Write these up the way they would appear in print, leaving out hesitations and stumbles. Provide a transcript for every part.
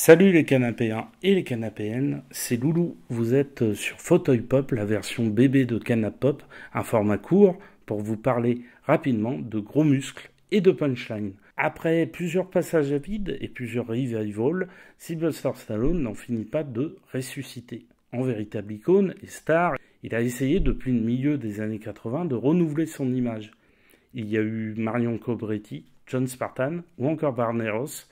Salut les canapéens et les canapéennes, c'est Loulou. Vous êtes sur Fauteuil Pop, la version bébé de Canap Pop, un format court pour vous parler rapidement de gros muscles et de punchline. Après plusieurs passages à vide et plusieurs revivals, Sylvester Stallone n'en finit pas de ressusciter. En véritable icône et star, il a essayé depuis le milieu des années 80 de renouveler son image. Il y a eu Marion Cobretti, John Spartan ou encore Barney Ross.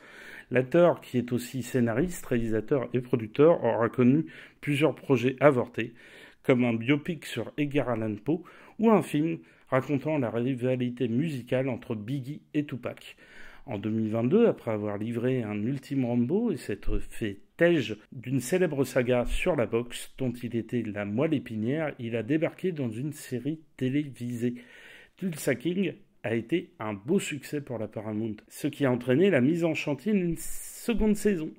L'acteur, qui est aussi scénariste, réalisateur et producteur, aura connu plusieurs projets avortés, comme un biopic sur Edgar Allan Poe ou un film racontant la rivalité musicale entre Biggie et Tupac. En 2022, après avoir livré un ultime Rambo et s'être fait tège d'une célèbre saga sur la boxe dont il était la moelle épinière, il a débarqué dans une série télévisée. Tulsa King a été un beau succès pour la Paramount, ce qui a entraîné la mise en chantier d'une seconde saison.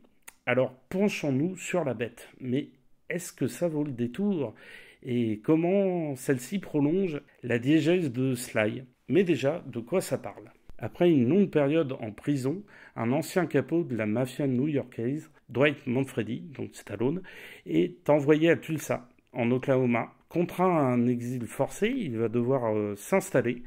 Alors penchons-nous sur la bête, mais est-ce que ça vaut le détour? Et comment celle-ci prolonge la diégèse de Sly? Mais déjà, de quoi ça parle? Après une longue période en prison, un ancien capot de la mafia new-yorkaise, Dwight Manfredi, donc Stallone, est envoyé à Tulsa, en Oklahoma. Contraint à un exil forcé, il va devoir s'installer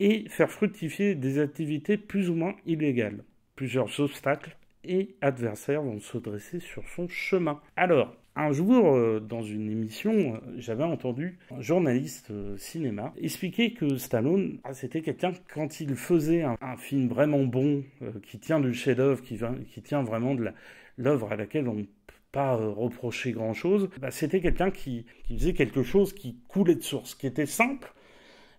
et faire fructifier des activités plus ou moins illégales. Plusieurs obstacles et adversaires vont se dresser sur son chemin. Alors, un jour, dans une émission, j'avais entendu un journaliste cinéma expliquer que Stallone, c'était quelqu'un, quand il faisait un film vraiment bon, qui tient du chef-d'œuvre, qui tient vraiment de l'œuvre à laquelle on ne peut pas reprocher grand-chose, c'était quelqu'un qui faisait quelque chose qui coulait de source, qui était simple,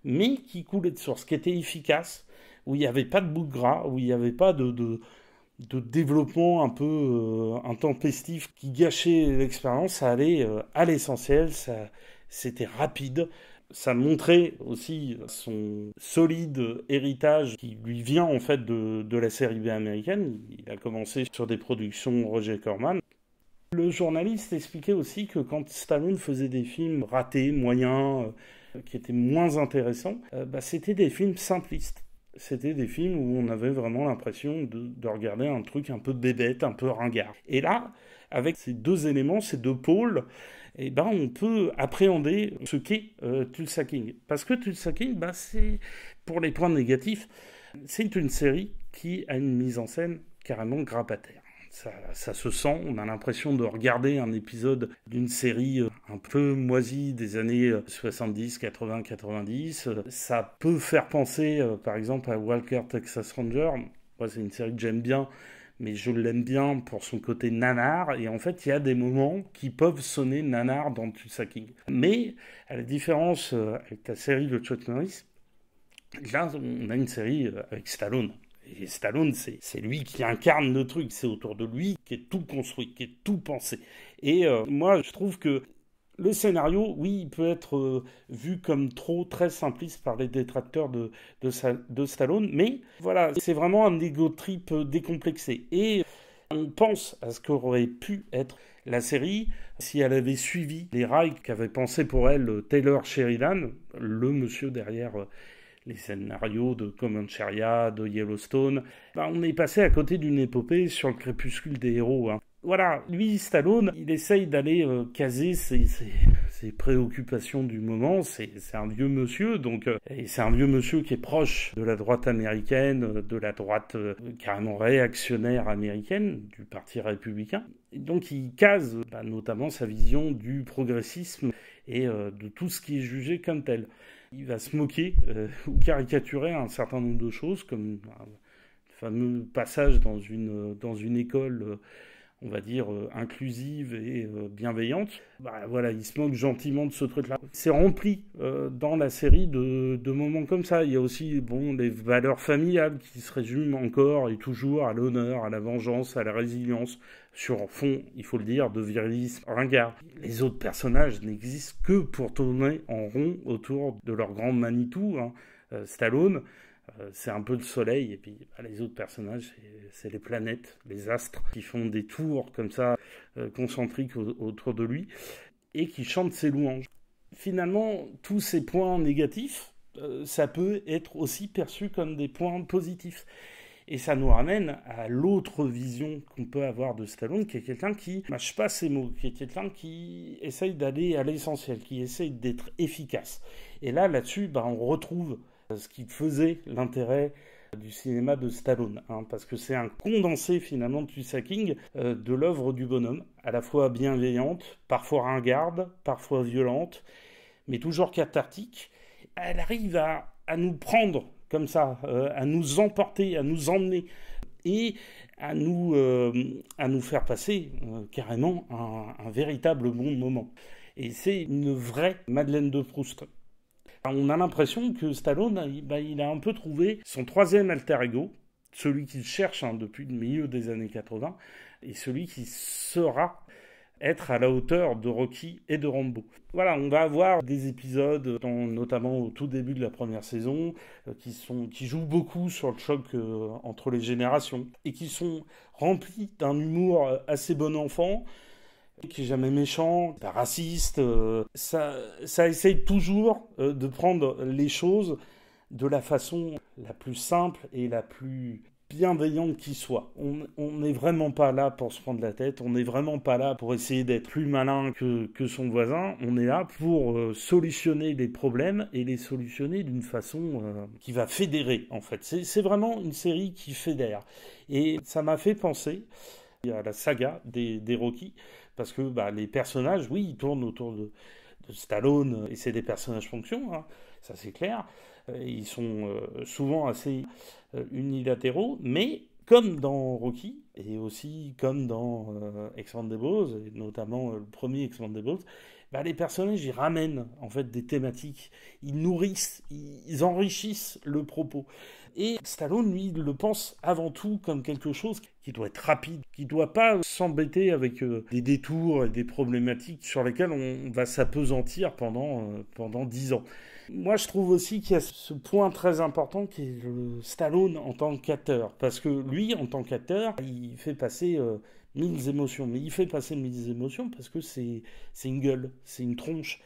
mais qui coulait de source, qui était efficace, où il n'y avait pas de bout de gras, où il n'y avait pas de développement un peu intempestif qui gâchait l'expérience. Ça allait à l'essentiel, c'était rapide. Ça montrait aussi son solide héritage qui lui vient en fait de la série B américaine. Il a commencé sur des productions Roger Corman. Le journaliste expliquait aussi que quand Stallone faisait des films ratés, moyens, qui étaient moins intéressants, c'était des films simplistes. C'était des films où on avait vraiment l'impression de regarder un truc un peu bébête, un peu ringard. Et là, avec ces deux éléments, ces deux pôles, on peut appréhender ce qu'est Tulsa King. Parce que Tulsa King, c'est, pour les points négatifs, c'est une série qui a une mise en scène carrément grabataire. Ça se sent, on a l'impression de regarder un épisode d'une série un peu moisie des années 70, 80, 90. Ça peut faire penser par exemple à Walker Texas Ranger. Moi, c'est une série que j'aime bien, mais je l'aime bien pour son côté nanar. Et en fait, il y a des moments qui peuvent sonner nanar dans Tulsa King. Mais, à la différence avec la série de Chuck Norris, là, on a une série avec Stallone. Et Stallone, c'est lui qui incarne le truc, c'est autour de lui qui est tout construit, qui est tout pensé. Et moi, je trouve que le scénario, oui, il peut être vu comme très simpliste par les détracteurs de Stallone, mais voilà, c'est vraiment un ego trip décomplexé. Et on pense à ce qu'aurait pu être la série si elle avait suivi les rails qu'avait pensé pour elle Taylor Sheridan, le monsieur derrière les scénarios de Comancheria, de Yellowstone. On est passé à côté d'une épopée sur le crépuscule des héros. Voilà, lui, Stallone, il essaye d'aller caser ses préoccupations du moment. C'est un vieux monsieur, et c'est un vieux monsieur qui est proche de la droite américaine, de la droite carrément réactionnaire américaine, du parti républicain. Et donc il case notamment sa vision du progressisme et de tout ce qui est jugé comme tel. Il va se moquer ou caricaturer un certain nombre de choses, comme un fameux passage dans une école, on va dire, inclusive et bienveillante. Voilà, il se moque gentiment de ce truc-là. C'est rempli dans la série de moments comme ça. Il y a aussi les valeurs familiales qui se résument encore et toujours à l'honneur, à la vengeance, à la résilience, sur fond, il faut le dire, de virilisme ringard. Les autres personnages n'existent que pour tourner en rond autour de leur grand Manitou. Stallone, c'est un peu le soleil, et puis les autres personnages, c'est les planètes, les astres, qui font des tours comme ça, concentriques autour de lui, et qui chantent ses louanges. Finalement, tous ces points négatifs, ça peut être aussi perçu comme des points positifs. Et ça nous ramène à l'autre vision qu'on peut avoir de Stallone, qui est quelqu'un qui mâche pas ses mots, qui est quelqu'un qui essaye d'aller à l'essentiel, qui essaye d'être efficace. Et là-dessus, on retrouve ce qui faisait l'intérêt du cinéma de Stallone, parce que c'est un condensé finalement de Tulsa King de l'œuvre du bonhomme, à la fois bienveillante, parfois ringarde, parfois violente, mais toujours cathartique. Elle arrive à nous prendre comme ça, à nous emporter, à nous emmener et à nous faire passer carrément un véritable bon moment. Et c'est une vraie Madeleine de Proust. On a l'impression que Stallone, il a un peu trouvé son troisième alter ego, celui qu'il cherche depuis le milieu des années 80, et celui qui saura être à la hauteur de Rocky et de Rambo. Voilà, on va avoir des épisodes, notamment au tout début de la première saison, qui jouent beaucoup sur le choc entre les générations, et qui sont remplis d'un humour assez bon enfant, qui est jamais méchant, pas raciste. Ça essaye toujours de prendre les choses de la façon la plus simple et la plus bienveillante qui soit. On n'est vraiment pas là pour se prendre la tête, on n'est vraiment pas là pour essayer d'être plus malin que son voisin, on est là pour solutionner les problèmes et les solutionner d'une façon qui va fédérer en fait. C'est vraiment une série qui fédère. Et ça m'a fait penser à la saga des Rocky, parce que les personnages, oui, ils tournent autour de Stallone, et c'est des personnages fonction, ça c'est clair. Ils sont souvent assez unilatéraux, mais comme dans Rocky, et aussi comme dans Expendables, et notamment le premier Expendables, les personnages, ils ramènent en fait des thématiques, ils nourrissent, ils enrichissent le propos. Et Stallone, lui, il le pense avant tout comme quelque chose qui doit être rapide, qui ne doit pas s'embêter avec des détours et des problématiques sur lesquelles on va s'apesantir pendant 10 ans. Moi, je trouve aussi qu'il y a ce point très important qui est le Stallone en tant qu'acteur. Parce que lui, en tant qu'acteur, il fait passer 1000 émotions. Mais il fait passer 1000 émotions parce que c'est une gueule, c'est une tronche.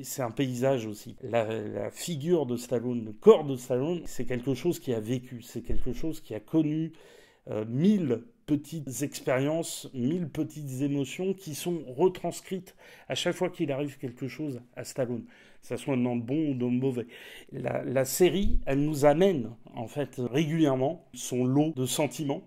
C'est un paysage aussi. La figure de Stallone, le corps de Stallone, c'est quelque chose qui a vécu, c'est quelque chose qui a connu 1000 petites expériences, 1000 petites émotions qui sont retranscrites à chaque fois qu'il arrive quelque chose à Stallone, que ça soit dans le bon ou dans le mauvais. La série, elle nous amène en fait régulièrement son lot de sentiments,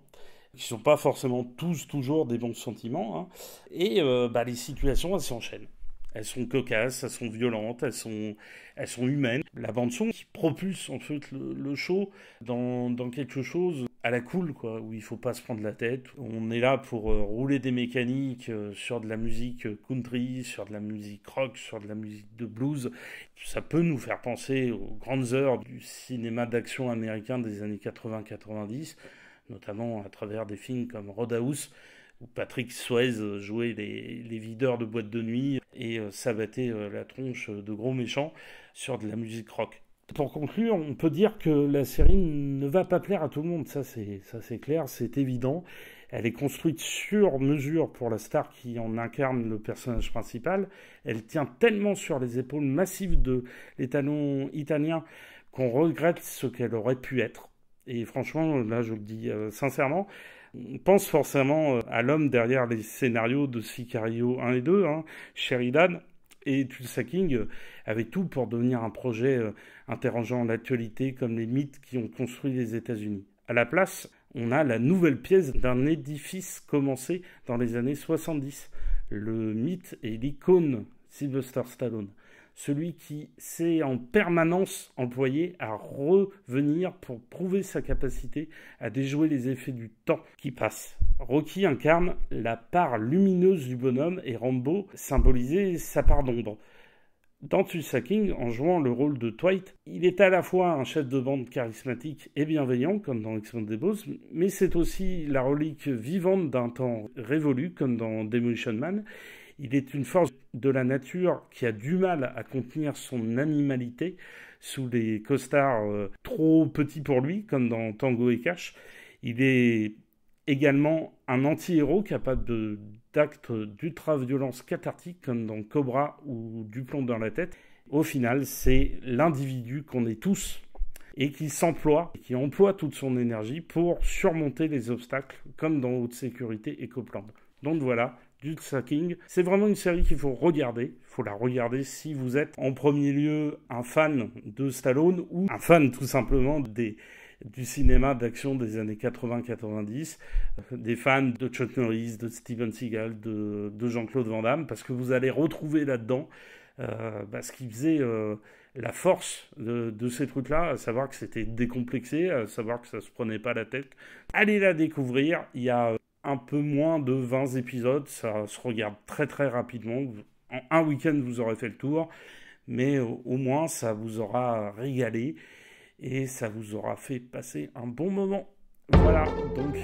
qui ne sont pas forcément tous toujours des bons sentiments, et les situations, elles s'enchaînent. Elles sont cocasses, elles sont violentes, elles sont humaines. La bande-son qui propulse en fait le show dans quelque chose à la cool, quoi, où il faut pas se prendre la tête. On est là pour rouler des mécaniques sur de la musique country, sur de la musique rock, sur de la musique de blues. Ça peut nous faire penser aux grandes heures du cinéma d'action américain des années 80-90, notamment à travers des films comme Roadhouse, où Patrick Swayze jouait les videurs de boîte de nuit et s'abattait la tronche de gros méchants sur de la musique rock. Pour conclure, on peut dire que la série ne va pas plaire à tout le monde, ça c'est clair, c'est évident. Elle est construite sur mesure pour la star qui en incarne le personnage principal. Elle tient tellement sur les épaules massives de l'étalon italien qu'on regrette ce qu'elle aurait pu être. Et franchement, là je le dis sincèrement, on pense forcément à l'homme derrière les scénarios de Sicario 1 et 2, Sheridan, et Tulsa King avait tout pour devenir un projet interrogeant l'actualité comme les mythes qui ont construit les États-Unis. À la place, on a la nouvelle pièce d'un édifice commencé dans les années 70. Le mythe et l'icône Sylvester Stallone. Celui qui s'est en permanence employé à revenir pour prouver sa capacité à déjouer les effets du temps qui passe. Rocky incarne la part lumineuse du bonhomme et Rambo symbolisait sa part d'ombre. Dans Tulsa King, en jouant le rôle de Dwight, il est à la fois un chef de bande charismatique et bienveillant, comme dans Expendables, mais c'est aussi la relique vivante d'un temps révolu, comme dans Demolition Man. Il est une force de la nature qui a du mal à contenir son animalité sous les costards trop petits pour lui, comme dans Tango et Cash. Il est également un anti-héros capable d'actes d'ultra-violence cathartique, comme dans Cobra ou Du plomb dans la tête. Au final, c'est l'individu qu'on est tous. et qui s'emploie, qui emploie toute son énergie pour surmonter les obstacles, comme dans Haute Sécurité et Copland. Donc voilà, du tracking. C'est vraiment une série qu'il faut regarder. Il faut la regarder si vous êtes en premier lieu un fan de Stallone ou un fan tout simplement du cinéma d'action des années 80-90, des fans de Chuck Norris, de Steven Seagal, de Jean-Claude Van Damme, parce que vous allez retrouver là-dedans ce qui faisait la force de ces trucs-là, à savoir que c'était décomplexé, à savoir que ça se prenait pas la tête. Allez la découvrir, il y a un peu moins de 20 épisodes, ça se regarde très très rapidement. En un week-end, vous aurez fait le tour, mais au moins, ça vous aura régalé et ça vous aura fait passer un bon moment. Voilà, donc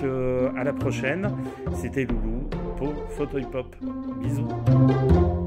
à la prochaine. C'était Loulou pour Photo Hip Hop. Bisous.